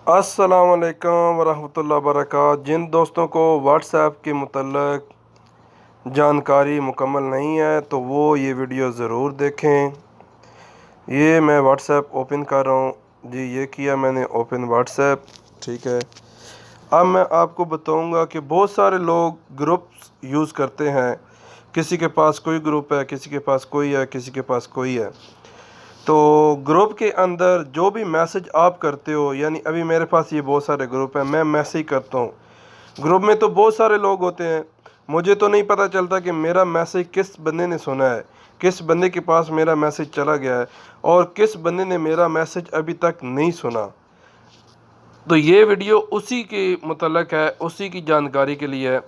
अस्सलाम वालेकुम वरहमतुल्लाहि वबरकातुहू। जिन दोस्तों को व्हाट्सएप के मुतल्लिक़ जानकारी मुकम्मल नहीं है तो वो ये वीडियो ज़रूर देखें। ये मैं व्हाट्सएप ओपन कर रहा हूँ जी, ये किया मैंने ओपन व्हाट्सएप। ठीक है, अब मैं आपको बताऊँगा कि बहुत सारे लोग ग्रुप्स यूज़ करते हैं। किसी के पास कोई ग्रुप है, किसी के पास कोई है, किसी के पास कोई है। तो ग्रुप के अंदर जो भी मैसेज आप करते हो, यानी अभी मेरे पास ये बहुत सारे ग्रुप हैं, मैं मैसेज करता हूँ। ग्रुप में तो बहुत सारे लोग होते हैं, मुझे तो नहीं पता चलता कि मेरा मैसेज किस बंदे ने सुना है, किस बंदे के पास मेरा मैसेज चला गया है और किस बंदे ने मेरा मैसेज अभी तक नहीं सुना। तो ये वीडियो उसी के मुतल्लिक़ है, उसी की जानकारी के लिए है,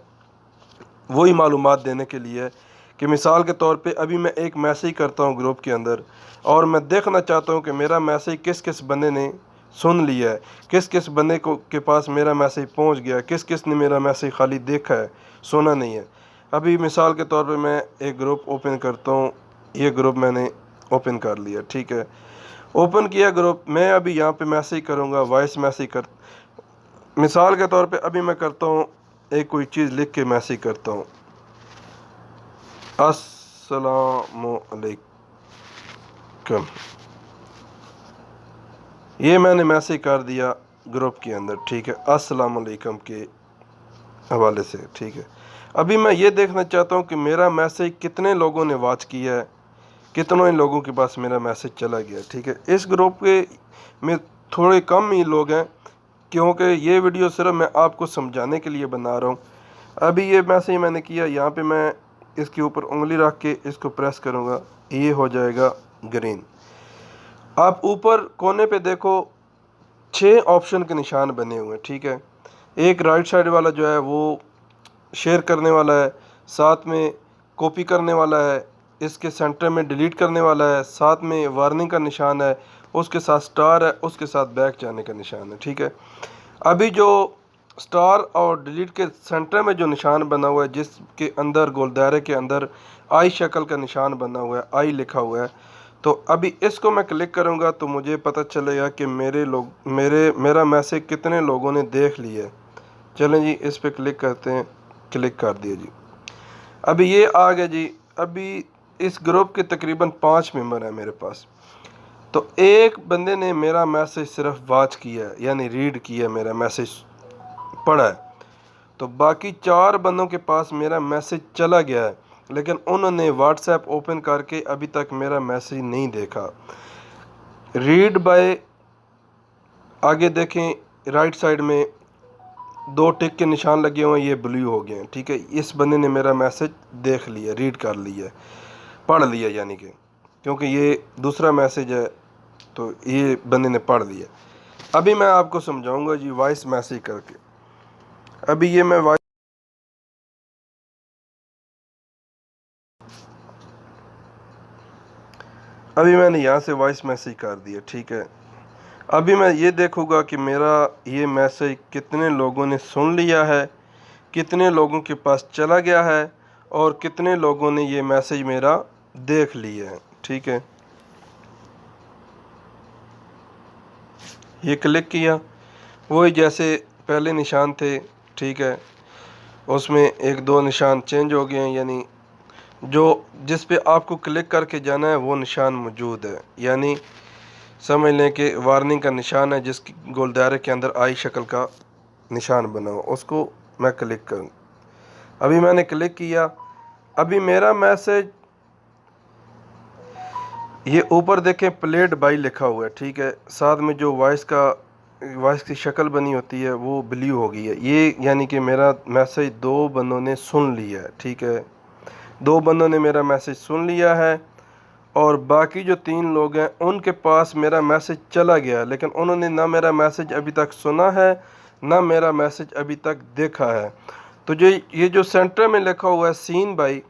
वही मालूमात देने के लिए है कि मिसाल के तौर पे अभी मैं एक मैसेज करता हूँ ग्रुप के अंदर और मैं देखना चाहता हूँ कि मेरा मैसेज किस किस बंदे ने सुन लिया है, किस किस बंदे को के पास मेरा मैसेज पहुँच गया, किस किस ने मेरा मैसेज खाली देखा है, सुना नहीं है। अभी मिसाल के तौर पे मैं एक ग्रुप ओपन करता हूँ, ये ग्रुप मैंने ओपन कर लिया। ठीक है, ओपन किया ग्रुप। मैं अभी यहाँ पे मैसेज करूँगा, वॉइस मैसेज कर, मिसाल के तौर पे अभी मैं करता हूँ, एक कोई चीज़ लिख के मैसेज करता हूँ, अस्सलामुअलैकुम। ये मैंने मैसेज कर दिया ग्रुप के अंदर। ठीक है, अस्सलामुअलैकुम के हवाले से। ठीक है, अभी मैं ये देखना चाहता हूँ कि मेरा मैसेज कितने लोगों ने वॉच किया है, कितनों लोगों के पास मेरा मैसेज चला गया। ठीक है, इस ग्रुप के में थोड़े कम ही लोग हैं, क्योंकि ये वीडियो सिर्फ मैं आपको समझाने के लिए बना रहा हूँ। अभी ये मैसेज मैंने किया, यहाँ पे मैं इसके ऊपर उंगली रख के इसको प्रेस करूँगा, ये हो जाएगा ग्रीन। आप ऊपर कोने पे देखो 6 ऑप्शन के निशान बने हुए हैं। ठीक है, एक राइट साइड वाला जो है वो शेयर करने वाला है, साथ में कॉपी करने वाला है, इसके सेंटर में डिलीट करने वाला है, साथ में वार्निंग का निशान है, उसके साथ स्टार है, उसके साथ बैक जाने का निशान है। ठीक है, अभी जो स्टार और डिलीट के सेंटर में जो निशान बना हुआ है, जिसके अंदर गोल दायरे के अंदर आई शक्ल का निशान बना हुआ है, आई लिखा हुआ है, तो अभी इसको मैं क्लिक करूंगा तो मुझे पता चलेगा कि मेरा मैसेज कितने लोगों ने देख लिया है। चलें जी, इस पे क्लिक करते हैं, क्लिक कर दिया जी। अभी ये आ गया जी। अभी इस ग्रुप के तकरीबन 5 मेंबर हैं मेरे पास। तो एक बंदे ने मेरा मैसेज सिर्फ वॉच किया है, यानी रीड किया, मेरा मैसेज पढ़ा है। तो बाकी 4 बंदों के पास मेरा मैसेज चला गया है, लेकिन उन्होंने व्हाट्सएप ओपन करके अभी तक मेरा मैसेज नहीं देखा। रीड बाय, आगे देखें राइट साइड में 2 टिक के निशान लगे हुए हैं, ये ब्लू हो गए हैं। ठीक है, इस बंदे ने मेरा मैसेज देख लिया, रीड कर लिया, पढ़ लिया, यानी कि क्योंकि ये दूसरा मैसेज है तो ये बंदे ने पढ़ लिया। अभी मैं आपको समझाऊंगा जी वॉइस मैसेज करके। अभी ये मैं अभी मैंने यहाँ से वॉइस मैसेज कर दिया। ठीक है, अभी मैं ये देखूँगा कि मेरा ये मैसेज कितने लोगों ने सुन लिया है, कितने लोगों के पास चला गया है और कितने लोगों ने ये मैसेज मेरा देख लिया है। ठीक है, ये क्लिक किया, वही जैसे पहले निशान थे। ठीक है, उसमें 1-2 निशान चेंज हो गए हैं, यानी जो जिस पे आपको क्लिक करके जाना है वो निशान मौजूद है, यानी समझ लें कि वार्निंग का निशान है, जिसकी गोल दायरे के अंदर आई शक्ल का निशान बना हुआ, उसको मैं क्लिक करूँ। अभी मैंने क्लिक किया, अभी मेरा मैसेज ये ऊपर देखें प्लेड बाई लिखा हुआ है। ठीक है, साथ में जो वॉइस की शक्ल बनी होती है वो ब्लू हो गई है, ये यानी कि मेरा मैसेज 2 बंदों ने सुन लिया है। ठीक है, 2 बंदों ने मेरा मैसेज सुन लिया है और बाकी जो 3 लोग हैं उनके पास मेरा मैसेज चला गया, लेकिन उन्होंने ना मेरा मैसेज अभी तक सुना है, ना मेरा मैसेज अभी तक देखा है। तो जो ये जो सेंटर में लिखा हुआ है सीन बाई,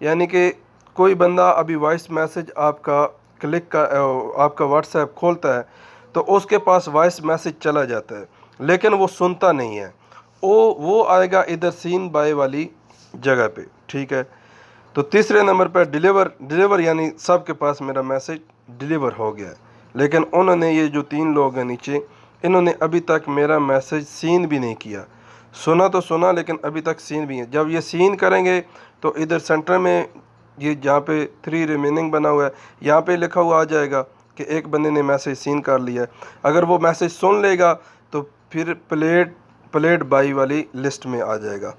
यानी कि कोई बंदा अभी वॉइस मैसेज आपका आपका व्हाट्सएप खोलता है तो उसके पास वॉइस मैसेज चला जाता है, लेकिन वो सुनता नहीं है, वो आएगा इधर सीन बाई वाली जगह पे। ठीक है, तो तीसरे नंबर पर डिलीवर यानी सब के पास मेरा मैसेज डिलीवर हो गया है, लेकिन उन्होंने, ये जो 3 लोग हैं नीचे, انہوں نے ابھی تک میرا میسج سین بھی نہیں کیا. سنا تو سنا لیکن ابھی تک سین بھی ہے. جب یہ سین کریں گے تو ادھر سینٹر میں یہ جہاں پہ 3 ریمیننگ بنا ہوا ہے یہاں پہ لکھا ہوا آ جائے گا کہ ایک بندے نے میسج سین کر لیا ہے. اگر وہ میسج سن لے گا تو پھر پلیٹ بائی والی لسٹ میں آ جائے گا.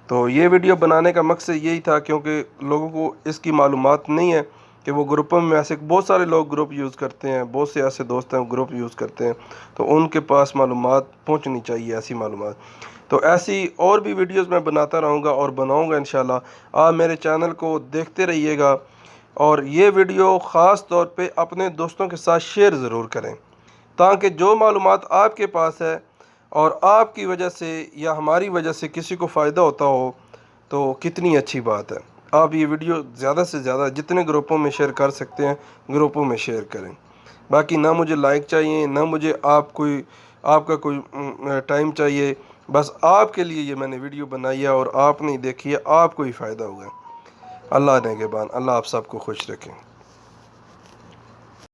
تو یہ ویڈیو بنانے کا مقصد یہی تھا کیونکہ لوگوں کو اس کی معلومات نہیں ہے کہ وہ گروپوں میں ایسے بہت سارے لوگ گروپ یوز کرتے ہیں، بہت سے ایسے دوست ہیں گروپ یوز کرتے ہیں، تو ان کے پاس معلومات پہنچنی چاہیے، ایسی معلومات. تو ایسی اور بھی ویڈیوز میں بناتا رہوں گا اور بناؤں گا انشاءاللہ. آپ میرے چینل کو دیکھتے رہیے گا اور یہ ویڈیو خاص طور پہ اپنے دوستوں کے ساتھ شیئر ضرور کریں تاکہ جو معلومات آپ کے پاس ہے اور آپ کی وجہ سے یا ہماری وجہ سے کسی کو فائدہ ہوتا ہو تو کتنی اچھی بات ہے. آپ یہ ویڈیو زیادہ سے زیادہ جتنے گروپوں میں شیئر کر سکتے ہیں گروپوں میں شیئر کریں. باقی نہ مجھے لائک چاہیے، نہ مجھے آپ کا کوئی ٹائم چاہیے. بس آپ کے لیے یہ میں نے ویڈیو بنائی ہے اور آپ نے دیکھی ہے، آپ کو ہی فائدہ ہوگا. اللہ نگہبان، اللہ آپ سب کو خوش رکھیں.